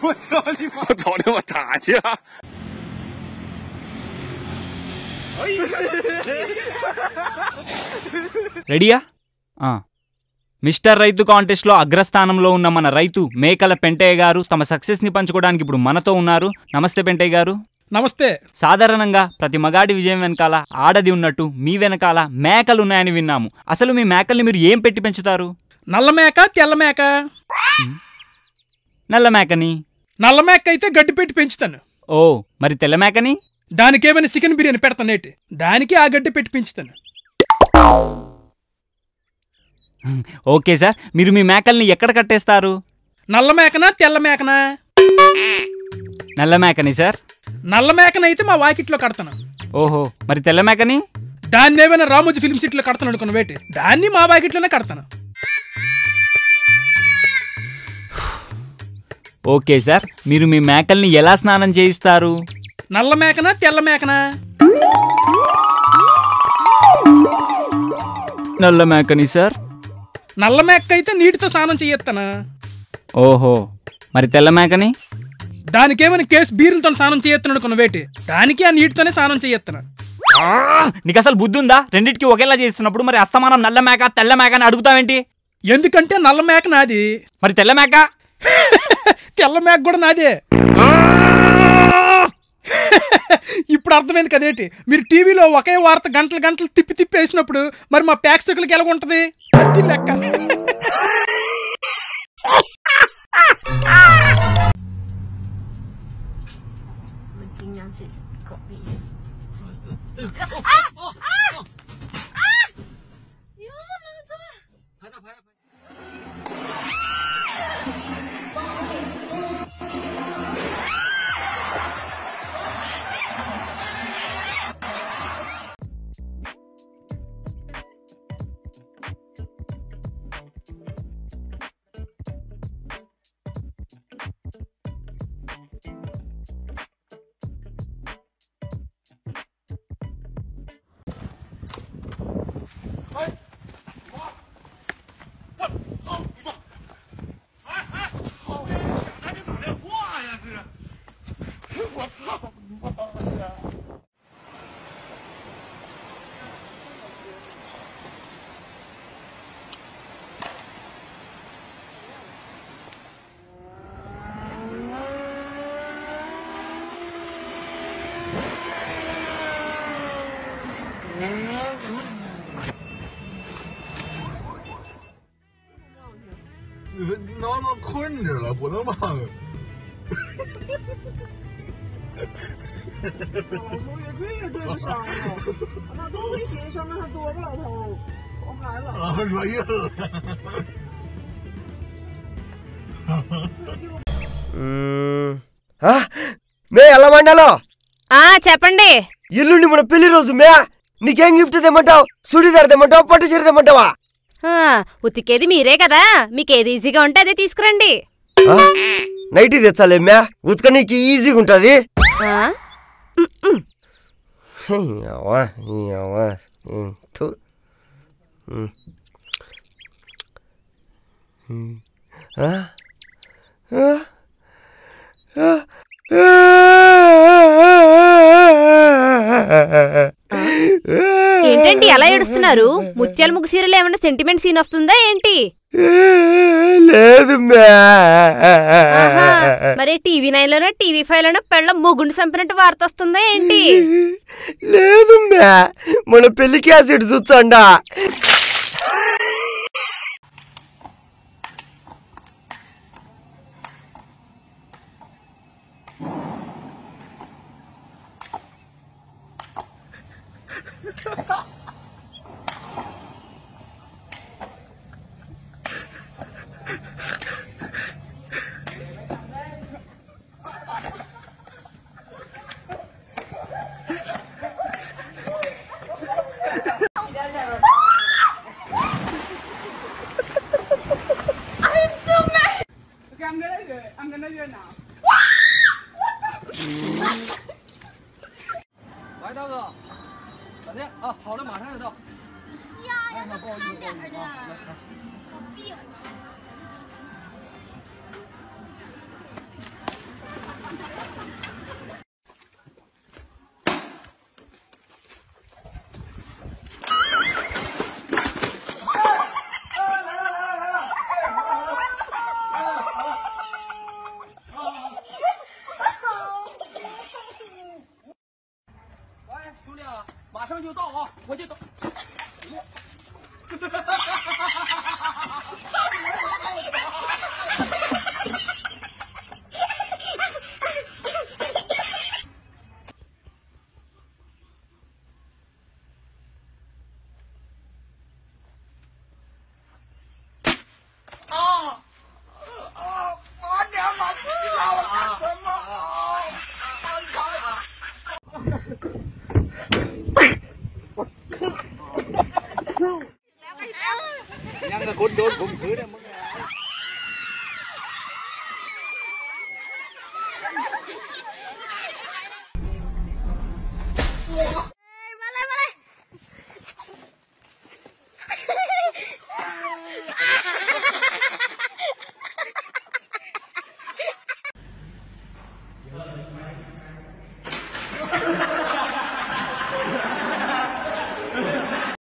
我操你妈！我找他妈打去啊！రెడీయా? Mister రైతు కాంటెస్ట్లో అగ్రస్థానంలో ఉన్న మన రైతు మేకల పెంటయ్య గారు తమ సక్సెస్ని పంచుకోవడానికి ఇప్పుడు మనతో ఉన్నారు. నమస్తే పెంటయ్య గారు. నమస్తే. సాధారణంగా ప్రతి మగాడి విజయం వెనకాల ఆడది ఉన్నట్టు మీ వెనకాల మేకలు ఉన్నాయని విన్నాము. అసలు మీ మేకల్ని మీరు ఏం పెట్టి పెంచుతారు? నల్ల మేక, తెల్ల మేక? నల్ల మేకని. నల్ల మేక అయితే గడ్డి పెట్టి పెంచుతాను. ఓ, మరి తెల్ల మేకని? దానికేమైనా చికెన్ బిర్యానీ పెడతానేటి, దానికి ఆ గడ్డి పెట్టి పెంచుతాను. ఓకే సార్, మీరు మీ మేకల్ని ఎక్కడ కట్టేస్తారు? నల్ల మేకనా తెల్ల మేకనా? నల్ల మేకని సార్. నల్ల మేకనైతే మా వాకిట్లో కడతాను. ఓహో, మరి తెల్ల మేకని? దాన్ని ఏమైనా రామోజీ ఫిల్మ్ సిటీలో కడతాను అనుకున్న వేటి, దాన్ని మా వాకిట్లోనే కడతాను. ఓకే సార్, మీరు మీ మేకల్ని ఎలా స్నానం చేయిస్తారు? నల్ల మేకనా తెల్ల మేకనా? నల్ల మేకని సార్. నల్ల మేక అయితే నీటితో స్నానం చేయొత్తానా. ఓహో, మరి తెల్ల మేకని? దానికేమైనా కేసు బీరులతో స్నానం చేయొత్తాను అనుకున్న వేటి, దానికి ఆ నీటితోనే స్నానం చేయొత్తాను. నీకు అసలు బుద్ధి ఉందా? రెండింటికి ఒకేలా చేస్తున్నప్పుడు మరి అస్తమానం నల్ల మేక తెల్ల మేక అని అడుగుతావేంటి? ఎందుకంటే నల్ల మేక నాది. మరి తెల్ల మేక? తెల్ల మేక కూడా నాదే. ఇప్పుడు అర్థమైంది కదేటి, మీరు టీవీలో ఒకే వార్త గంటలు గంటలు తిప్పి తిప్పి వేసినప్పుడు మరి మా ప్రేక్షకులకి ఎలా ఉంటుంది అది లెక్క.挠到困着了，不能放。老头越追越追不上了，那多危险，上面还躲着老头，我孩子。热意了。మే ఎలా మండాలో? చెప్పండి. ఎల్లుండి మన పెళ్లి రోజు మే, నీకేం గిఫ్ట్ తెమ్మంటావు? సుడిదార్ తెమ్మంటావా, పట్టు చీర తెమ్మంటావా? ఉతికేది మీరే కదా, మీకేది ఈజీగా ఉంటే అదే తీసుకురండి. నైటీ తెచ్చాలే మ్యా, ఉతక నీకు ఈజీగా ఉంటది. ఏంటండి అలా ఏడుస్తున్నారు? ముత్యాల ముగ్గు సీరియల్ ఏమన్నా సెంటిమెంట్ సీన్ వస్తుందా ఏంటి? లేదు మరి టీవీ 9 లోనో టీవీ 5 లోనో పెళ్ళ ముగ్గుండి చంపినట్టు వార్త వస్తుందా ఏంటి? లేదు మ్యా, మన పెళ్లి cassette చూచండా. I'm gonna do it now. 来，大哥，咋的？啊，好了，马上就到。呀，要多看点的。好病。就到啊，我就到。ยังกับคนโดนผมถือเนี่ย